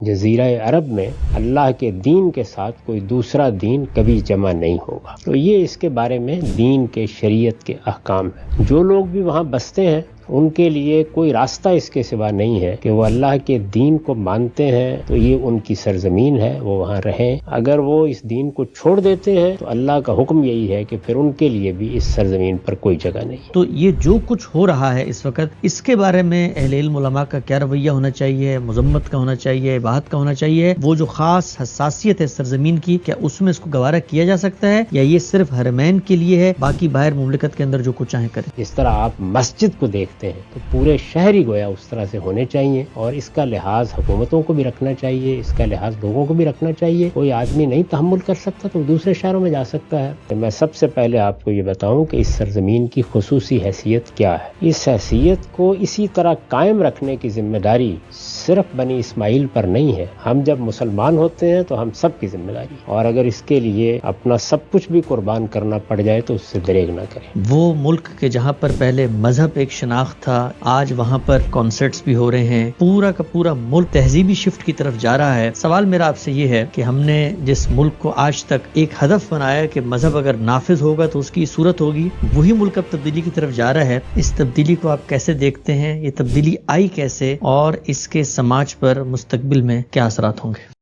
जजीरा अरब में अल्लाह के दीन के साथ कोई दूसरा दीन कभी जमा नहीं होगा। तो ये इसके बारे में दीन के शरीयत के अहकाम है। जो लोग भी वहाँ बसते हैं उनके लिए कोई रास्ता इसके सिवा नहीं है कि वो अल्लाह के दीन को मानते हैं तो ये उनकी सरजमीन है, वो वहाँ रहें। अगर वो इस दीन को छोड़ देते हैं तो अल्लाह का हुक्म यही है कि फिर उनके लिए भी इस सरजमीन पर कोई जगह नहीं। तो ये जो कुछ हो रहा है इस वक्त, इसके बारे में अहले इल्म उलमा का क्या रवैया होना चाहिए, मजम्मत का होना चाहिए, इबाहत का होना चाहिए? वो जो खास हसासियत है सरजमीन की, क्या उसमें इसको गवारा किया जा सकता है या ये सिर्फ हरमैन के लिए है, बाकी बाहर मुमलिकत के अंदर जो कुछ चाहे करें? जिस तरह आप मस्जिद को देखते हैं तो पूरे शहर ही गोया उस तरह से होने चाहिए और इसका लिहाज हुकूमतों को भी रखना चाहिए, इसका लिहाज लोगों को भी रखना चाहिए। कोई आदमी नहीं तहम्मुल कर सकता तो दूसरे शहरों में जा सकता है। तो मैं सबसे पहले आपको ये बताऊं कि इस सरजमीन की खुसूसी हैसियत क्या है। इस हैसियत को इसी तरह कायम रखने की जिम्मेदारी सिर्फ बनी इस्माइल पर नहीं है। हम जब मुसलमान होते हैं तो हम सब की जिम्मेदारी, और अगर इसके लिए अपना सब कुछ भी कुर्बान करना पड़ जाए तो उससे दरेग ना करें। वो मुल्क के जहाँ पर पहले मजहब एक शनाख्त था, आज वहाँ पर कॉन्सर्ट्स भी हो रहे हैं, पूरा का पूरा मुल्क तहजीबी शिफ्ट की तरफ जा रहा है। सवाल मेरा आपसे ये है कि हमने जिस मुल्क को आज तक एक हदफ बनाया कि मजहब अगर नाफिज होगा तो उसकी सूरत होगी, वही मुल्क अब तब्दीली की तरफ जा रहा है। इस तब्दीली को आप कैसे देखते हैं? ये तब्दीली आई कैसे और इसके समाज पर मुस्तकबिल में क्या असरात होंगे?